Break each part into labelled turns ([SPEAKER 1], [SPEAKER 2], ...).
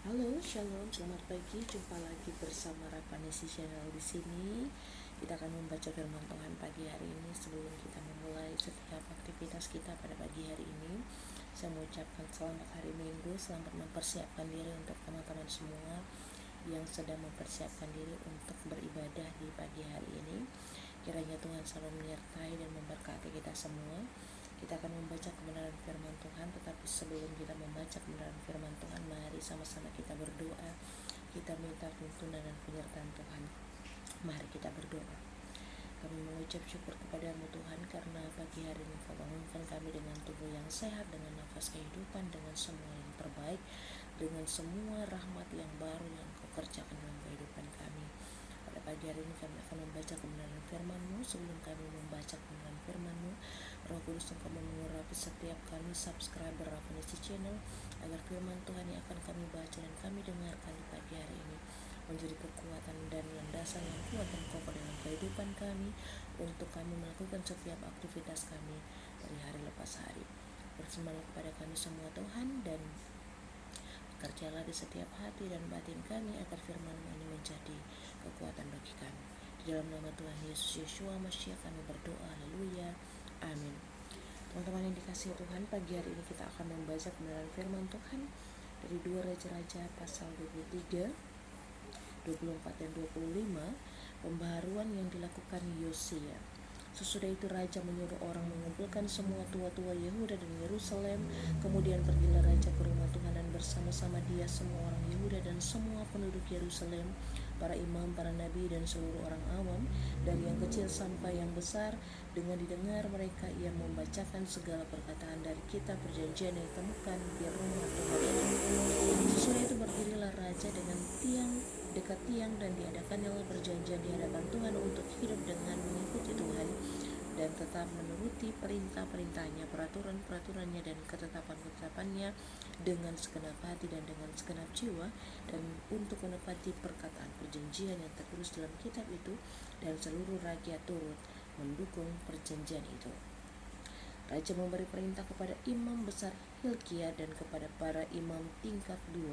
[SPEAKER 1] Halo, shalom, selamat pagi. Jumpa lagi bersama Rapanesi Channel di sini. Kita akan membaca firman Tuhan pagi hari ini. Sebelum kita memulai setiap aktivitas kita pada pagi hari ini, saya mengucapkan selamat hari Minggu, selamat mempersiapkan diri untuk teman-teman semua yang sedang mempersiapkan diri untuk beribadah di pagi hari ini. Kiranya Tuhan selalu menyertai dan memberkati kita semua. Kita akan membaca kebenaran firman Tuhan, tetapi sebelum kita membaca kebenaran firman Tuhan, mari sama-sama kita berdoa. Kita minta tuntunan dan penyertaan Tuhan. Mari kita berdoa. Kami mengucap syukur kepadamu Tuhan, karena pagi hari ini Kau bangunkan kami dengan tubuh yang sehat, dengan nafas kehidupan, dengan semua yang terbaik, dengan semua rahmat yang baru yang Kau kerjakan dalam kehidupan kami. Pada pagi hari ini kami akan membaca kebenaran firman-Mu. Sebelum kami membaca kebenaran firman-Mu, Roh Kudus Engkau mengurapi setiap kami subscriber Rapanesi Channel, agar firman Tuhan yang akan kami baca dan kami dengarkan di pagi hari ini menjadi kekuatan dan landasan yang kuat dan kokoh dalam kehidupan kami, untuk kami melakukan setiap aktivitas kami dari hari lepas hari. Berfirmanlah kepada kami semua Tuhan, dan kerjalah di setiap hati dan batin kami, agar firman-Mu ini menjadi kekuatan bagi kami. Di dalam nama Tuhan Yesus Yeshua Mashiach kami berdoa, haleluya, amin. Teman-teman yang dikasihi Tuhan, pagi hari ini kita akan membaca kebenaran firman Tuhan dari 2 Raja-Raja pasal 23, 24 dan 25, pembaharuan yang dilakukan Yosia. Sesudah itu raja menyuruh orang mengumpulkan semua tua-tua Yehuda dan Yerusalem. Kemudian pergilah raja ke rumah Tuhan, dan bersama-sama dia semua orang Yehuda dan semua penduduk Yerusalem, para imam, para nabi, dan seluruh orang awam, dari yang kecil sampai yang besar. Dengan didengar mereka, ia membacakan segala perkataan dari kitab perjanjian yang ditemukan di rumah Tuhan itu. Sesudah itu berdirilah raja dengan dekat tiang, dan diadakannya perjanjian di hadapan Tuhan untuk hidup dengan mengikuti Tuhan, dan tetap menuruti perintah-perintahnya, peraturan-peraturannya, dan ketetapan-ketetapannya dengan segenap hati dan dengan segenap jiwa, dan untuk menepati perkataan perjanjian yang tertulis dalam kitab itu. Dan seluruh rakyat turut mendukung perjanjian itu. Raja memberi perintah kepada imam besar Hilkiah dan kepada para imam tingkat 2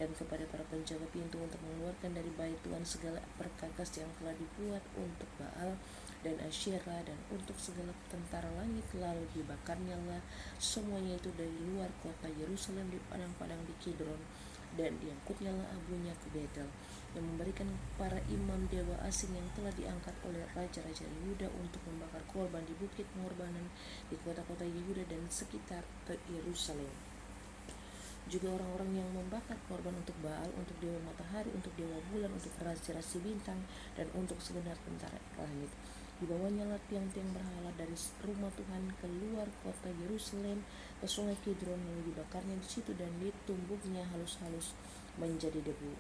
[SPEAKER 1] dan kepada para penjaga pintu untuk mengeluarkan dari bait Tuhan segala perkakas yang telah dibuat untuk Baal dan Asyera dan untuk segala tentara langit. Lalu dibakarnyalah semuanya itu dari luar kota Yerusalem di padang-padang di Kidron, dan diangkutnyalah abunya ke Betel, yang memberikan para imam dewa asing yang telah diangkat oleh raja-raja Yehuda untuk membakar korban di bukit pengorbanan di kota-kota Yehuda dan sekitar ke Yerusalem. Juga orang-orang yang membakar korban untuk Baal, untuk dewa matahari, untuk dewa bulan, untuk rasi-rasi bintang, dan untuk segenap tentara langit. Dibawanya lah tiang-tiang berhala dari rumah Tuhan keluar kota Yerusalem ke sungai Kidron, lalu dibakarnya di situ dan ditumbuknya halus-halus menjadi debu.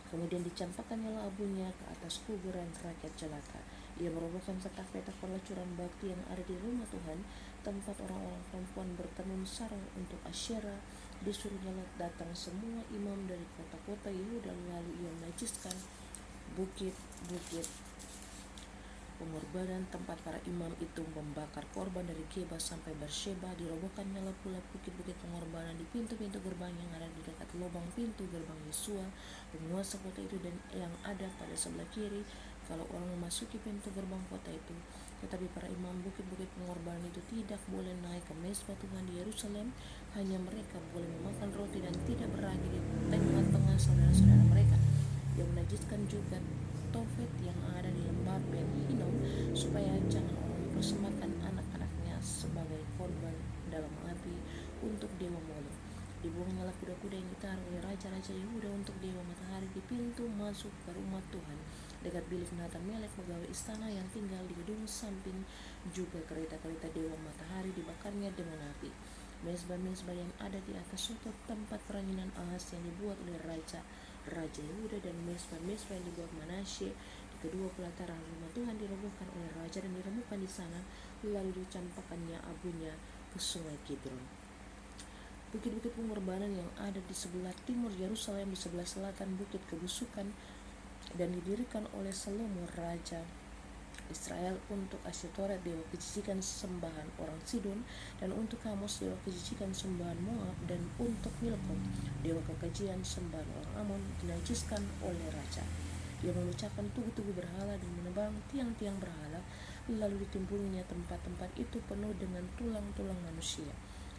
[SPEAKER 1] Kemudian dicampakkannya abunya ke atas kuburan rakyat celaka. Dia merobohkan petak-petak pelacuran bakti yang ada di rumah Tuhan, tempat orang-orang perempuan bertenun sarung untuk Asyera. Disuruhnya datang semua imam dari kota-kota Yehuda, lalu ia menajiskan bukit-bukit pengorbanan tempat para imam itu membakar korban dari Geba sampai Beersheba. Dirobohkannya pula bukit-bukit pengorbanan di pintu-pintu gerbang yang ada di dekat lubang pintu gerbang Yesua, penguasa kota itu, dan yang ada pada sebelah kiri kalau orang memasuki pintu gerbang kota itu. Tetapi para imam bukit-bukit pengorbanan itu tidak boleh naik ke mezbah Tuhan di Yerusalem. Hanya mereka boleh memakan roti dan tidak beragi di tengah-tengah saudara-saudara mereka. Dia menajiskan juga Tofet yang ada di lembah Ben Hinnom, supaya jangan orang mempersembahkan anak-anaknya sebagai korban dalam api untuk dewa Molek. Dibuangnya kuda-kuda yang ditaruh oleh raja-raja Yehuda untuk dewa matahari di pintu masuk ke rumah Tuhan, dekat bilik Natan Melek pegawai istana yang tinggal di gedung samping. Juga kereta-kereta dewa matahari dibakarnya dengan api. Mezbah-mezbah yang ada di atas soto tempat peranginan Ahaz yang dibuat oleh Raja Yehuda, dan mezbah-mezbah yang dibuat Manasye di kedua pelataran rumah Tuhan dirobohkan oleh raja dan diremukkan di sana, lalu dicampakkannya abunya ke sungai Kidron. Bukit-bukit pengorbanan yang ada di sebelah timur Yerusalem, di sebelah selatan bukit kebusukan, dan didirikan oleh Salomo raja Israel, untuk Asytoret dewa kejijikan sembahan orang Sidon, dan untuk Kamos dewa kejijikan sembahan Moab, dan untuk Milkom dewa kekejian sembahan orang Amon dinajiskan oleh raja. Ia memecahkan tugu-tugu berhala dan menebang tiang-tiang berhala, lalu ditimbulinya tempat-tempat itu penuh dengan tulang-tulang manusia.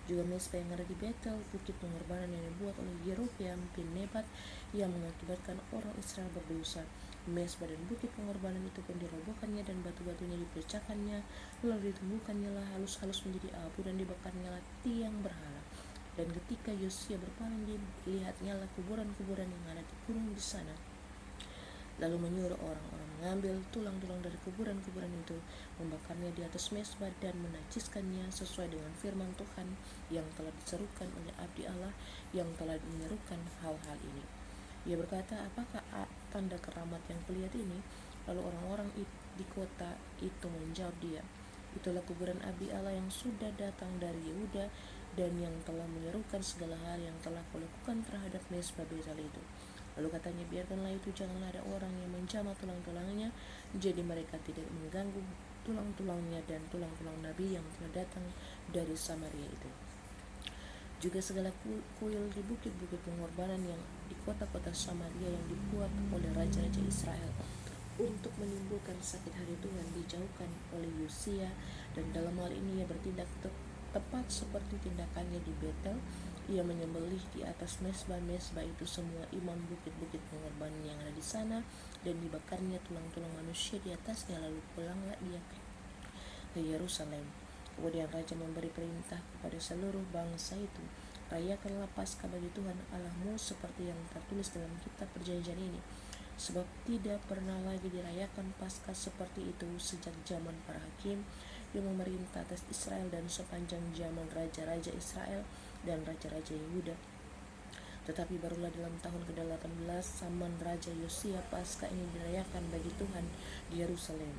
[SPEAKER 1] Juga mesbah yang ada di Betel, bukit pengorbanan yang dibuat oleh Yerobeam bin Nebat yang mengakibatkan orang Israel berdosa. Mesbah dan bukit pengorbanan itu pun dirobohkannya dan batu-batunya dipecahkannya, lalu ditumbuhkannya lah halus-halus menjadi abu dan dibakarnya lah tiang berhala. Dan ketika Yosia berpaling, dilihatnya lah kuburan-kuburan yang ada di gunung di sana. Lalu menyuruh orang-orang mengambil tulang-tulang dari kuburan-kuburan itu, membakarnya di atas mesbah dan menajiskannya sesuai dengan firman Tuhan yang telah diserukan oleh abdi Allah yang telah menyerukan hal-hal ini. Ia berkata, apakah tanda keramat yang kulihat ini? Lalu orang-orang di kota itu menjawab dia, itulah kuburan abdi Allah yang sudah datang dari Yehuda dan yang telah menyerukan segala hal yang telah kulakukan terhadap mesbah Betel itu. Lalu katanya, biarkanlah itu, janganlah ada orang yang menjamah tulang-tulangnya, jadi mereka tidak mengganggu tulang-tulangnya dan tulang-tulang nabi yang telah datang dari Samaria itu. Juga segala kuil di bukit-bukit pengorbanan yang di kota-kota Samaria yang dibuat oleh raja-raja Israel untuk menimbulkan sakit hari Tuhan dijauhkan oleh Yosia, dan dalam hal ini ia bertindak tepat seperti tindakannya di Betel. Ia menyembelih di atas mesbah-mesbah itu semua imam bukit-bukit pengorbanan yang ada di sana, dan dibakarnya tulang-tulang manusia di atasnya. Lalu pulanglah dia ke Yerusalem. Kemudian raja memberi perintah kepada seluruh bangsa itu, rayakanlah Paskah bagi Tuhan Allahmu seperti yang tertulis dalam kitab perjanjian ini, sebab tidak pernah lagi dirayakan Paskah seperti itu sejak zaman para hakim yang memerintah atas Israel dan sepanjang zaman raja-raja Israel dan raja-raja Yehuda. Tetapi barulah dalam tahun ke-18 zaman Raja Yosia Paskah ini dirayakan bagi Tuhan di Yerusalem.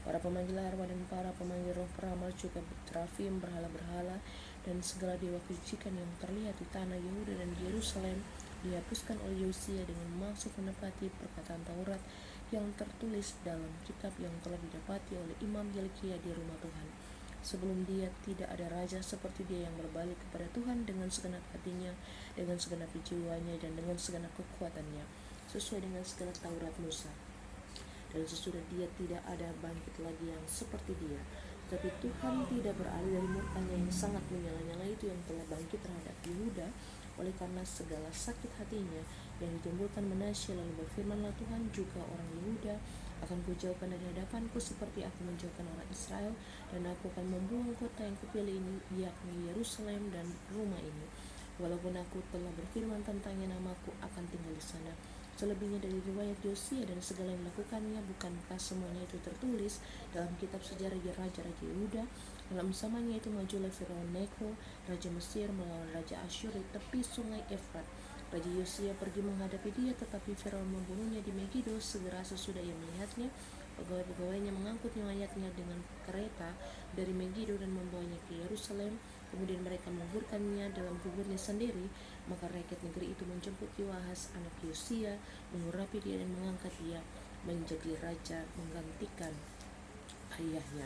[SPEAKER 1] Para pemanggil arwah dan para pemanggil roh peramal, juga terafim, berhala-berhala, dan segala dewa kejijikan yang terlihat di tanah Yehuda dan di Yerusalem dihapuskan oleh Yosia dengan maksud menepati perkataan Taurat yang tertulis dalam kitab yang telah didapati oleh Imam Hilkia di rumah Tuhan. Sebelum dia tidak ada raja seperti dia yang berbalik kepada Tuhan dengan segenap hatinya, dengan segenap jiwanya, dan dengan segenap kekuatannya, sesuai dengan segala Taurat Musa. Dan sesudah dia tidak ada bangkit lagi yang seperti dia. Tapi Tuhan tidak beralih dari murkanya yang sangat menyala-nyala itu yang telah bangkit terhadap Yehuda oleh karena segala sakit hatinya yang ditimbulkan Manasye. Lalu berfirmanlah Tuhan, juga orang Yehuda akan kujauhkan dari hadapanku seperti aku menjauhkan orang Israel, dan aku akan membuang kota yang kupilih ini, yakni Yerusalem dan rumah ini. Walaupun aku telah berfirman tentangnya, namaku akan tinggal di sana. Selebihnya dari riwayat Yosia dan segala yang dilakukannya, bukankah semuanya itu tertulis dalam kitab sejarah raja-raja Yehuda? Dalam zamannya itu majulah Firaun Neko, raja Mesir, melawan raja Asyur di tepi sungai Efrat. Raja Yosia pergi menghadapi dia, tetapi Firaun membunuhnya di Megido. Segera sesudah ia melihatnya, pegawai-pegawainya mengangkut mayatnya dengan kereta dari Megido dan membawanya ke Yerusalem. Kemudian mereka menguburkannya dalam kuburnya sendiri. Maka rakyat negeri itu menjemput Yoahas anak Yosia, mengurapi dia dan mengangkat dia menjadi raja menggantikan ayahnya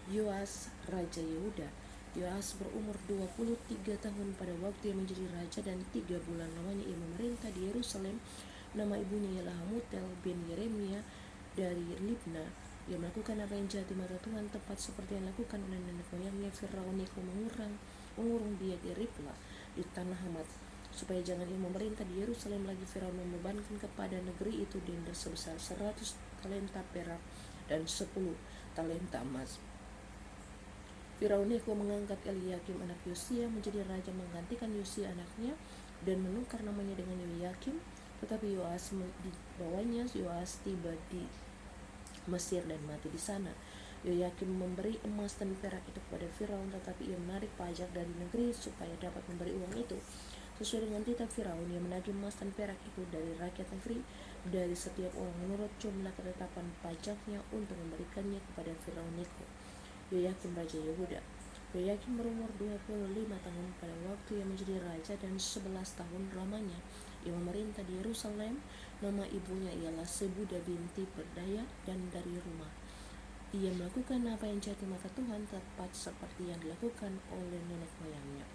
[SPEAKER 1] Yoas raja Yehuda. Yoas berumur 23 tahun pada waktu ia menjadi raja, dan 3 bulan lamanya ia memerintah di Yerusalem. Nama ibunya ialah Hamutel bin Yeremia dari Libna. Ia melakukan apa yang jahat di mata Tuhan, tepat seperti yang dilakukan oleh nenek moyangnya Firaun Neko, mengurung dia di Riblah di tanah Hamat, supaya jangan ia memerintah di Yerusalem lagi. Firaun membebankan kepada negeri itu denda sebesar 100 talenta perak dan 10 talenta emas. Firaun Neko mengangkat Eliakim anak Yosia menjadi raja menggantikan Yosia anaknya, dan menukar namanya dengan Yoyakim. Tetapi Yoas dibawanya, Yoas tiba di Mesir dan mati di sana. Yoyakim memberi emas dan perak itu kepada Firaun, tetapi ia menarik pajak dari negeri supaya dapat memberi uang itu. Sesuai dengan titah Firaun, ia menagih emas dan perak itu dari rakyat negeri, dari setiap orang menurut jumlah ketetapan pajaknya, untuk memberikannya kepada Firaun Neko. Yoyakim raja Yehuda. Yoyakim berumur 25 tahun pada waktu ia menjadi raja, dan 11 tahun lamanya ia memerintah di Yerusalem. Nama ibunya ialah Sebuda binti Perdaya, dan dari rumah Ia melakukan apa yang jahat di mata Tuhan, tepat seperti yang dilakukan oleh nenek moyangnya.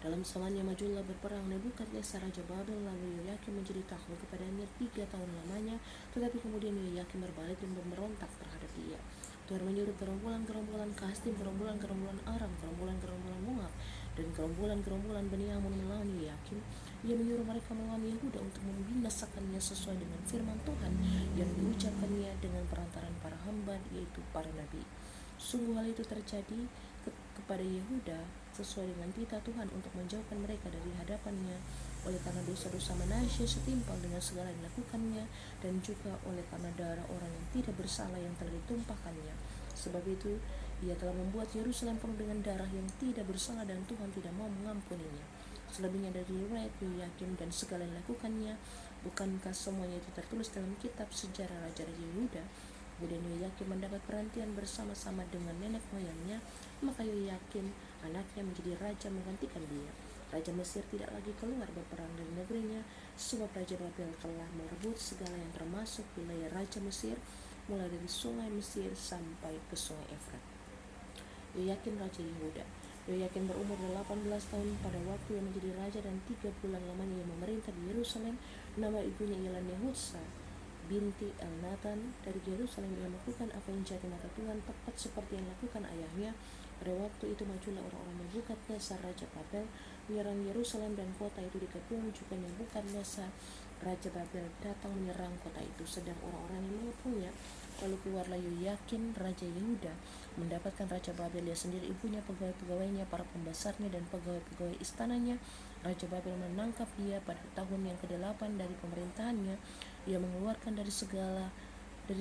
[SPEAKER 1] Dalam zamannya majulah berperang Nebukadnezar Raja Babel, lalu Yoyakim menjadi takluk kepadanya 3 tahun lamanya, tetapi kemudian Yoyakim berbalik dan memberontak terhadap dia. Tuhan menyuruh gerombolan-gerombolan Kasdim, gerombolan-gerombolan Aram, gerombolan-gerombolan Moab, dan gerombolan-gerombolan Bani Amun melawan Yoyakim. Ia menyuruh mereka melawan Yehuda untuk membinasakannya sesuai dengan firman Tuhan yang diucapkannya dengan perantaran para hamba, yaitu para nabi. Sungguh hal itu terjadi kepada Yehuda sesuai dengan titah Tuhan untuk menjauhkan mereka dari hadapannya, oleh karena dosa-dosa Manasye setimpal dengan segala yang dilakukannya, dan juga oleh karena darah orang yang tidak bersalah yang telah ditumpahkannya. Sebab itu ia telah membuat Yerusalem penuh dengan darah yang tidak bersalah, dan Tuhan tidak mau mengampuninya. Selebihnya dari riwayat Yoyakim dan segala yang dilakukannya, bukankah semuanya itu tertulis dalam kitab sejarah Raja-Raja Yehuda? Kemudian Yoyakim mendapat perhentian bersama-sama dengan nenek moyangnya, maka Yoyakim anaknya menjadi raja menggantikan dia. Raja Mesir tidak lagi keluar berperang dari negerinya, sebab Raja Babel telah merebut segala yang termasuk wilayah Raja Mesir, mulai dari sungai Mesir sampai ke sungai Efrat. Yoyakim Raja Yehuda. Yoyakim berumur 18 tahun pada waktu ia menjadi raja, dan 3 bulan lamanya ia memerintah di Yerusalem. Nama ibunya ialah Nehutsa binti Elnatan. Dari Yerusalem ia melakukan apa yang jahat di mata Tuhan, tepat seperti yang dilakukan ayahnya. Pada waktu itu majulah orang-orang Nebukadnezar Raja Babel menyerang Yerusalem, dan kota itu dikepung. Juga Nebukadnezar Raja Babel datang menyerang kota itu, sedang orang-orang yang mengepungnya. Lalu keluarlah Yoyakin Raja Yehuda mendapatkan Raja Babel, dia sendiri, ibunya, pegawai-pegawainya, para pembesarnya, dan pegawai-pegawai istananya. Raja Babel menangkap dia pada tahun yang ke-8 dari pemerintahannya. Ia mengeluarkan dari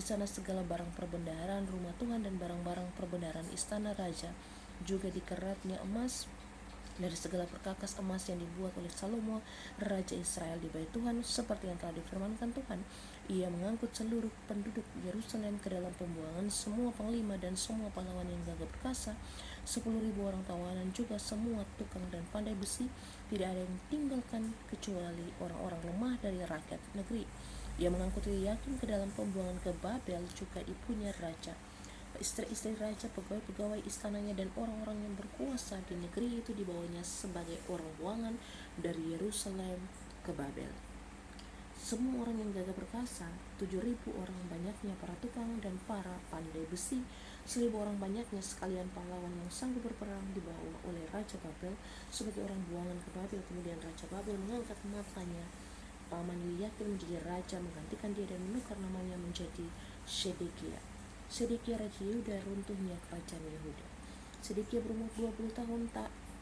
[SPEAKER 1] sana segala barang perbendaharaan rumah Tuhan dan barang-barang perbendaharaan istana raja, juga dikeratnya emas dari segala perkakas emas yang dibuat oleh Salomo Raja Israel di bait Tuhan, seperti yang telah difirmankan Tuhan. Ia mengangkut seluruh penduduk Yerusalem ke dalam pembuangan, semua panglima dan semua pahlawan yang gagah perkasa, 10.000 orang tawanan, juga semua tukang dan pandai besi. Tidak ada yang tinggalkan kecuali orang-orang lemah dari rakyat negeri. Ia mengangkut Yoyakim ke dalam pembuangan ke Babel, juga ibunya raja, istri-istri raja, pegawai-pegawai istananya, dan orang-orang yang berkuasa di negeri itu dibawanya sebagai orang buangan dari Yerusalem ke Babel. Semua orang yang gagah perkasa, 7.000 orang banyaknya para tukang dan para pandai besi, 1.000 orang banyaknya sekalian pahlawan yang sanggup berperang, dibawa oleh Raja Babel sebagai orang buangan ke Babel. Kemudian Raja Babel mengangkat matanya paman Yoyakim menjadi raja menggantikan dia, dan menukar namanya menjadi Sedekia. Sedekia Raja Yehuda, runtuhnya kerajaan Yehuda. Sedekia berumur 20 tahun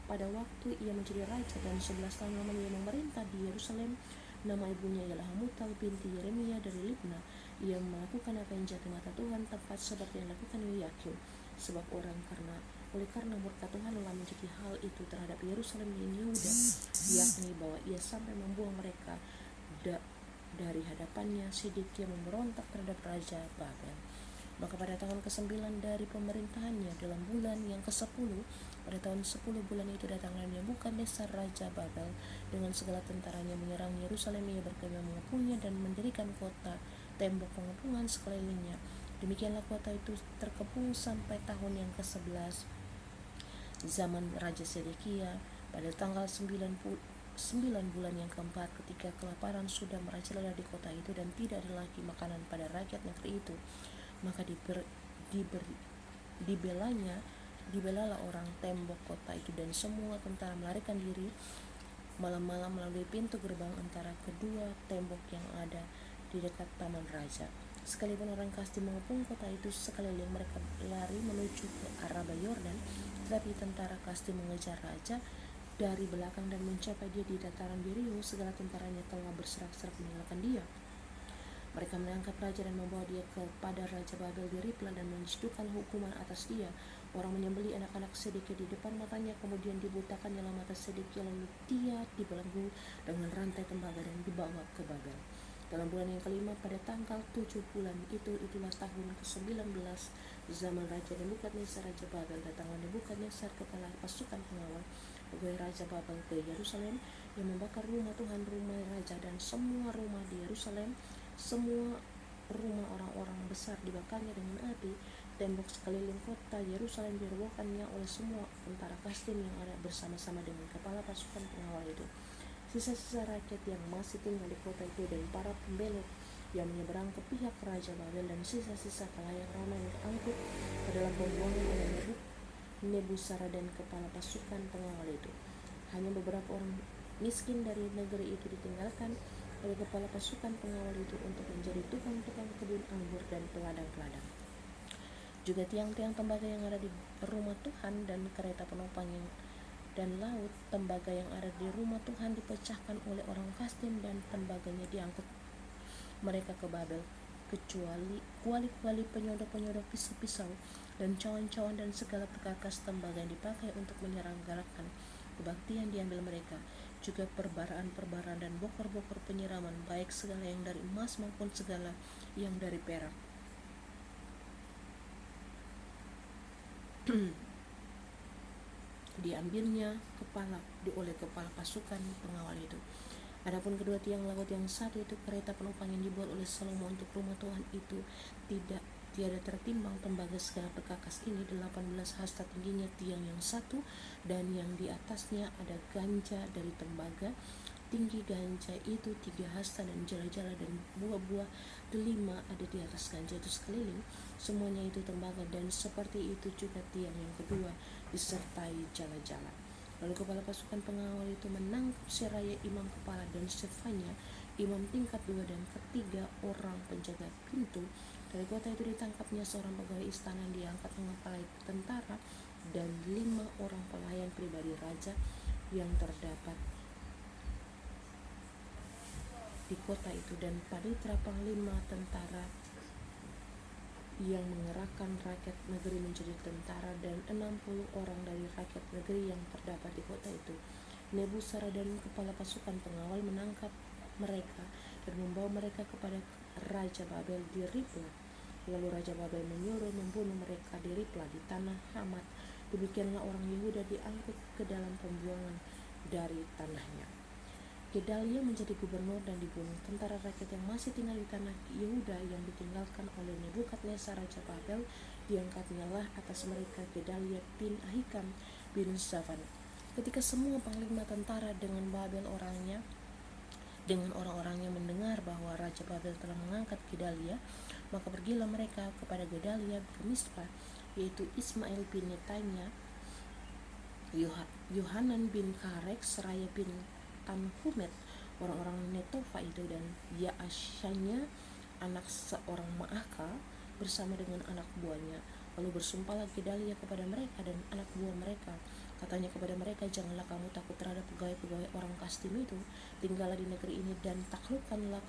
[SPEAKER 1] pada waktu ia menjadi raja, dan 11 tahun lamanya ia memerintah di Yerusalem. Nama ibunya ialah Hamutal binti Yeremia dari Libna. Ia melakukan apa yang jahat di mata Tuhan, tepat seperti yang dilakukan Yoyakim. Sebab oleh karena murka Tuhan telah menjadi hal itu terhadap Yerusalem dan Yehuda, yakni bahwa ia sampai membuang mereka dari hadapannya. Sedekia memberontak terhadap Raja Babel. Maka pada tahun ke-9 dari pemerintahannya, dalam bulan yang ke-10, pada tahun 10 bulan itu datanglah Nebukadnezar Raja Babel dengan segala tentaranya menyerang Yerusalem. Ia berkemah mengepungnya dan mendirikan kota tembok pengepungan sekelilingnya. Demikianlah kota itu terkepung sampai tahun yang ke-11 zaman Raja Sedekia. Pada tanggal 9 bulan yang keempat, ketika kelaparan sudah merajalela di kota itu dan tidak ada lagi makanan pada rakyat negeri itu, maka dibelalah orang tembok kota itu, dan semua tentara melarikan diri malam-malam melalui pintu gerbang antara kedua tembok yang ada di dekat taman raja. Sekalipun orang Kasdim mengepung kota itu sekeliling, mereka lari menuju ke arah Yordan, tetapi tentara Kasdim mengejar raja dari belakang dan mencapai dia di dataran Biriu. Segala tentaranya telah berserak-serak meninggalkan dia. Mereka menangkap raja dan membawa dia kepada Raja Babel di Ribla dan menjatuhkan hukuman atas dia. Orang menyembelih anak-anak Sedekia di depan matanya, kemudian dibutakan dalam mata Sedekia, lalu dia dibelenggu dengan rantai tembaga dan dibawa ke Babel. Dalam bulan yang ke-5 pada tanggal 7 bulan itulah tahun ke-19 zaman Raja Nebukadnezar Raja Babel, datanglah Nebukadnezar kepala pasukan pengawal pegawai Raja Babel ke Yerusalem, yang membakar rumah Tuhan, rumah raja, dan semua rumah di Yerusalem. Semua rumah orang-orang besar dibakarnya dengan api, tembok sekeliling kota Yerusalem dirobohkannya oleh semua tentara Kasdim yang ada bersama-sama dengan kepala pasukan pengawal itu. Sisa-sisa rakyat yang masih tinggal di kota itu dan para pembelot yang menyeberang ke pihak Raja Babel dan sisa-sisa kalayak ramai yang diangkut ke dalam pembuangan oleh Nebuzaradan kepala pasukan pengawal itu. Hanya beberapa orang miskin dari negeri itu ditinggalkan oleh kepala pasukan pengawal itu untuk menjadi tukang-tukang kebun anggur dan peladang-peladang. Juga tiang-tiang tembaga yang ada di rumah Tuhan dan kereta penopang yang dan laut tembaga yang ada di rumah Tuhan dipecahkan oleh orang Kasdim dan tembaganya diangkut mereka ke Babel, kecuali kuali-kuali penyodok-penyodok pisau-pisau dan cawan-cawan dan segala perkakas tembaga yang dipakai untuk menyerang galakan kebaktian diambil mereka, juga perbaraan-perbaraan dan bokor-bokor penyiraman, baik segala yang dari emas maupun segala yang dari perak. Diambilnya oleh kepala pasukan pengawal itu. Adapun kedua tiang laut yang satu itu kereta penopang yang dibuat oleh Salomo untuk rumah Tuhan itu tiada tertimbang tembaga segala perkakas ini 18 hasta tingginya tiang yang satu, dan yang di atasnya ada ganja dari tembaga. Tinggi ganja itu 3 hasta dan jala-jala dan buah-buah delima ada di atas ganja itu sekeliling. Semuanya itu tembaga, dan seperti itu juga tiang yang kedua disertai jala-jala. Lalu kepala pasukan pengawal itu menangkap Seraya imam kepala dan Sefanya imam tingkat 2 dan ketiga orang penjaga pintu. Dari kota itu ditangkapnya seorang pegawai istana yang diangkat mengepalai tentara dan 5 orang pelayan pribadi raja yang terdapat di kota itu, dan Panitra panglima tentara yang mengerahkan rakyat negeri menjadi tentara, dan 60 orang dari rakyat negeri yang terdapat di kota itu. Nebuzaradan kepala pasukan pengawal menangkap mereka dan membawa mereka kepada Raja Babel di Ribla. Lalu Raja Babel menyuruh membunuh mereka di Ribla di tanah Hamat. Demikianlah orang Yehuda diangkut ke dalam pembuangan dari tanahnya. Gedalia menjadi gubernur dan dibunuh. Tentara rakyat yang masih tinggal di tanah Yehuda yang ditinggalkan oleh Nebukadnezar Raja Babel, diangkatnya lah atas mereka Gedalia bin Ahikam bin Safan. Ketika semua panglima tentara dengan orang-orangnya mendengar bahwa Raja Babel telah mengangkat Gedalia, maka pergilah mereka kepada Gedalia ke Mispa, yaitu Ismail bin Netanya, Yohanan bin Karek, Seraya bin Tanhumet, orang-orang Netofa itu, dan Yaasyanya anak seorang Maaka bersama dengan anak buahnya. Lalu bersumpahlah Gedalia kepada mereka dan anak buah mereka. Katanya kepada mereka, janganlah kamu takut terhadap pegawai-pegawai orang Kasdim itu. Tinggallah di negeri ini dan taklukkanlah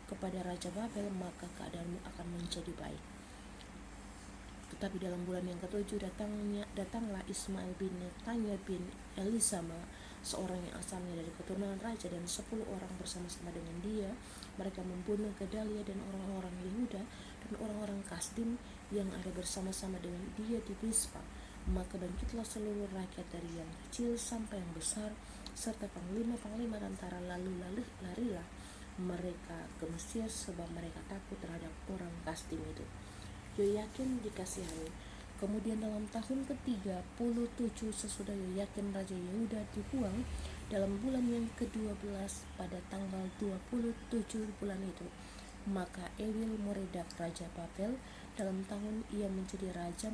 [SPEAKER 1] kepada Raja Babel, maka keadaanmu akan menjadi baik. Tetapi dalam bulan yang ke-7 datanglah Ismail bin Netanya bin Elisama, seorang yang asalnya dari keturunan raja, dan 10 orang bersama-sama dengan dia. Mereka membunuh Gedalia dan orang-orang Yehuda dan orang-orang Kasdim yang ada bersama-sama dengan dia di Mispa. Maka bangkitlah seluruh rakyat dari yang kecil sampai yang besar, serta panglima-panglima tentara, lalu larilah mereka ke Mesir, sebab mereka takut terhadap orang Kasdim itu. Yoyakim dikasihani. Kemudian dalam tahun ke-37 sesudah Yoyakim Raja Yehuda dibuang, dalam bulan yang ke-12 pada tanggal 27 bulan itu, maka Ewil Moredak Raja Babel dalam tahun ia menjadi raja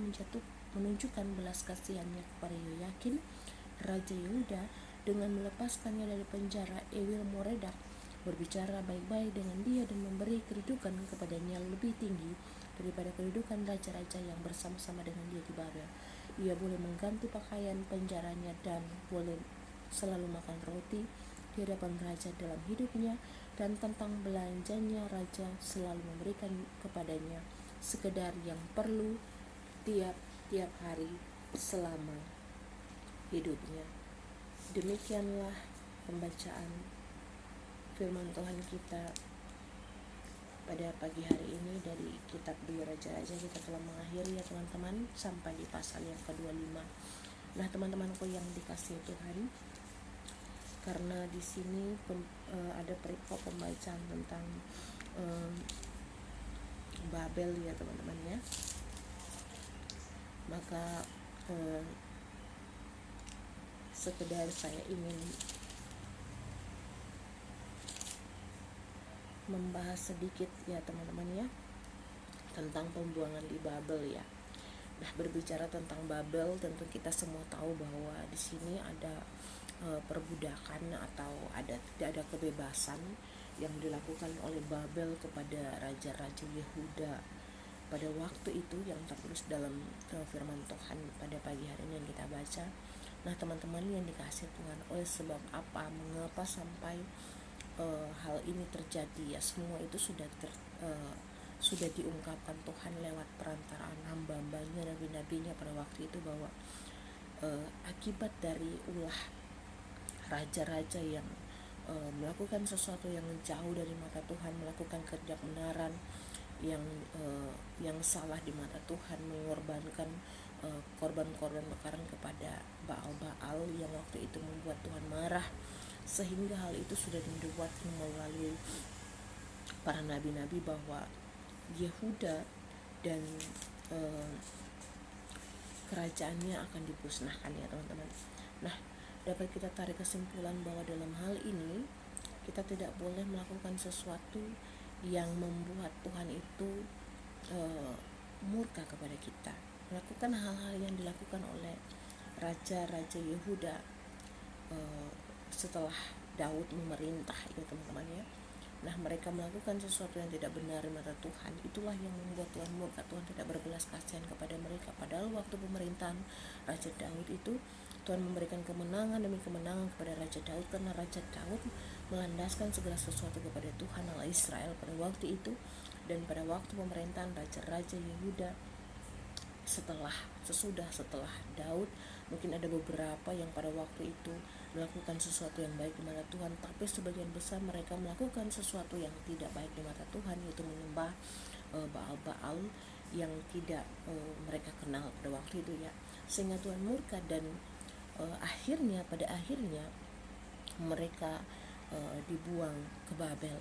[SPEAKER 1] menunjukkan belas kasihannya kepada Yoyakim Raja Yehuda dengan melepaskannya dari penjara. Ewil Moredak berbicara baik-baik dengan dia dan memberi kedudukan kepadanya lebih tinggi daripada kedudukan raja-raja yang bersama-sama dengan dia di Babel. Ia boleh mengganti pakaian penjaranya dan boleh selalu makan roti di hadapan raja dalam hidupnya, dan tentang belanjanya raja selalu memberikan kepadanya sekedar yang perlu tiap hari selama hidupnya. Demikianlah pembacaan firman Tuhan kita pada pagi hari ini dari kitab 2 Raja-Raja. Kita telah mengakhiri ya teman-teman sampai di pasal yang ke-25. Nah teman-temanku yang dikasihi Tuhan, karena di sini ada perikop pembacaan tentang Babel ya teman-teman ya. Maka sekedar saya ingin membahas sedikit ya teman-teman ya tentang pembuangan di Babel ya. Nah, berbicara tentang Babel, tentu kita semua tahu bahwa di sini ada perbudakan atau tidak ada kebebasan yang dilakukan oleh Babel kepada raja-raja Yehuda pada waktu itu, yang tertulis dalam firman Tuhan pada pagi hari ini yang kita baca. Nah, teman-teman yang dikasih Tuhan, oleh sebab apa, mengapa sampai hal ini terjadi ya, semua itu sudah diungkapkan Tuhan lewat perantaraan hamba-hambanya, nabi-nabinya pada waktu itu, bahwa akibat dari ulah raja-raja yang melakukan sesuatu yang jauh dari mata Tuhan, melakukan ketidakbenaran yang salah di mata Tuhan, mengorbankan korban-korban bakaran kepada Baal-Baal yang waktu itu membuat Tuhan marah, sehingga hal itu sudah dibuatkan melalui para nabi-nabi bahwa Yehuda dan kerajaannya akan dimusnahkan ya teman-teman. Nah, dapat kita tarik kesimpulan bahwa dalam hal ini kita tidak boleh melakukan sesuatu yang membuat Tuhan itu murka kepada kita. Melakukan hal-hal yang dilakukan oleh raja-raja Yehuda setelah Daud memerintah ya teman-teman ya. Nah, mereka melakukan sesuatu yang tidak benar di mata Tuhan. Itulah yang membuat Tuhan murka. Tuhan tidak berbelas kasihan kepada mereka. Padahal waktu pemerintahan Raja Daud itu, Tuhan memberikan kemenangan demi kemenangan kepada Raja Daud, karena Raja Daud melandaskan segala sesuatu kepada Tuhan Allah Israel pada waktu itu. Dan pada waktu pemerintahan Raja-Raja Yehuda sesudah Daud, mungkin ada beberapa yang pada waktu itu melakukan sesuatu yang baik di mata Tuhan, tapi sebagian besar mereka melakukan sesuatu yang tidak baik di mata Tuhan, yaitu menyembah Baal-Baal yang tidak mereka kenal pada waktu itu ya, sehingga Tuhan murka. Dan pada akhirnya mereka dibuang ke Babel.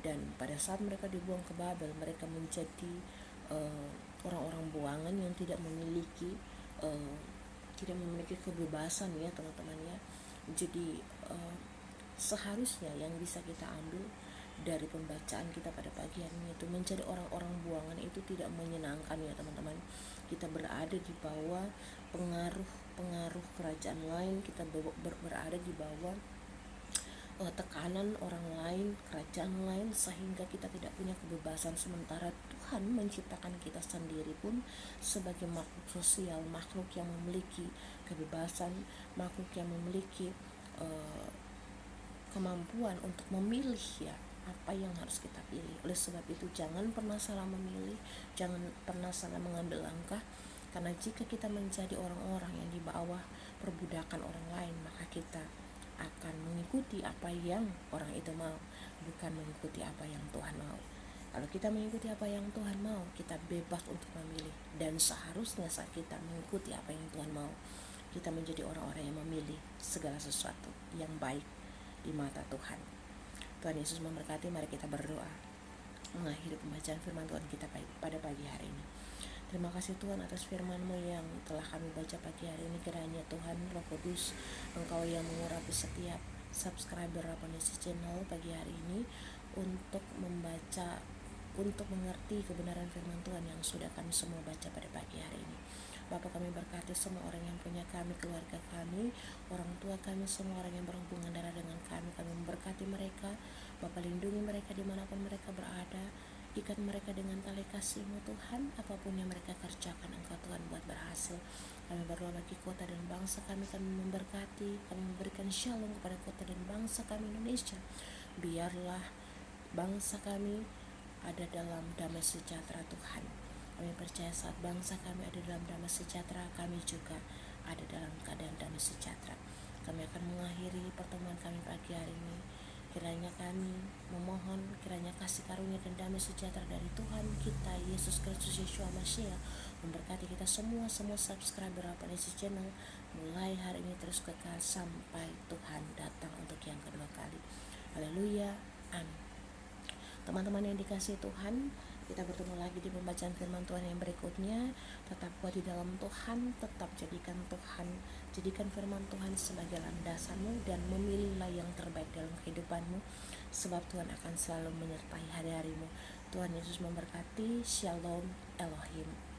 [SPEAKER 1] Dan pada saat mereka dibuang ke Babel, mereka menjadi orang-orang buangan yang tidak memiliki kebebasan ya teman-teman ya. Jadi seharusnya yang bisa kita ambil dari pembacaan kita pada pagi hari ini itu, menjadi orang-orang buangan itu tidak menyenangkan ya teman-teman. Kita berada di bawah pengaruh kerajaan lain, kita berada di bawah tekanan orang lain, kerajaan lain, sehingga kita tidak punya kebebasan. Sementara Tuhan menciptakan kita sendiri pun sebagai makhluk sosial, makhluk yang memiliki kebebasan, makhluk yang memiliki kemampuan untuk memilih ya apa yang harus kita pilih. Oleh sebab itu, jangan pernah salah memilih, jangan pernah salah mengambil langkah, karena jika kita menjadi orang-orang yang di bawah perbudakan orang lain, maka kita akan mengikuti apa yang orang itu mau, bukan mengikuti apa yang Tuhan mau. Kalau kita mengikuti apa yang Tuhan mau, kita bebas untuk memilih. Dan seharusnya saat kita mengikuti apa yang Tuhan mau, kita menjadi orang-orang yang memilih segala sesuatu yang baik di mata Tuhan. Tuhan Yesus memberkati. Mari kita berdoa mengakhiri pembacaan firman Tuhan kita pada pagi hari ini. Terima kasih Tuhan atas firman-Mu yang telah kami baca pagi hari ini. Kiranya Tuhan Roh Kudus, Engkau yang mengurapi setiap subscriber Rapanisi Channel pagi hari ini untuk membaca, untuk mengerti kebenaran firman Tuhan yang sudah kami semua baca pada pagi hari ini. Bapa, kami berkati semua orang yang punya kami, keluarga kami, orang tua kami, semua orang yang berhubungan darah dengan kami. Kami memberkati mereka. Bapa, lindungi mereka dimanapun mereka berada. Ikat mereka dengan tali kasih-Mu Tuhan. Apapun yang mereka kerjakan, Engkau Tuhan buat berhasil. Kami berdoa bagi kota dan bangsa kami memberkati. Kami memberikan shalom kepada kota dan bangsa kami Indonesia. Biarlah bangsa kami ada dalam damai sejahtera Tuhan. Kami percaya saat bangsa kami ada dalam damai sejahtera, kami juga ada dalam keadaan damai sejahtera. Kami akan mengakhiri pertemuan kami pagi hari ini. Kiranya kami memohon, kiranya kasih karunia dan damai sejahtera dari Tuhan kita Yesus Kristus Yeshua Mashiach memberkati kita semua subscriber Rapanisi Channel mulai hari ini terus kekal sampai Tuhan datang untuk yang kedua kali. Haleluya, amin. Teman-teman yang dikasihi Tuhan, Kita bertemu lagi di pembacaan firman Tuhan yang berikutnya. Tetap kuat di dalam Tuhan, tetap jadikan firman Tuhan sebagai landasanmu, dan memilihlah yang terbaik dalam kehidupanmu, sebab Tuhan akan selalu menyertai hari-harimu. Tuhan Yesus memberkati. Shalom Elohim.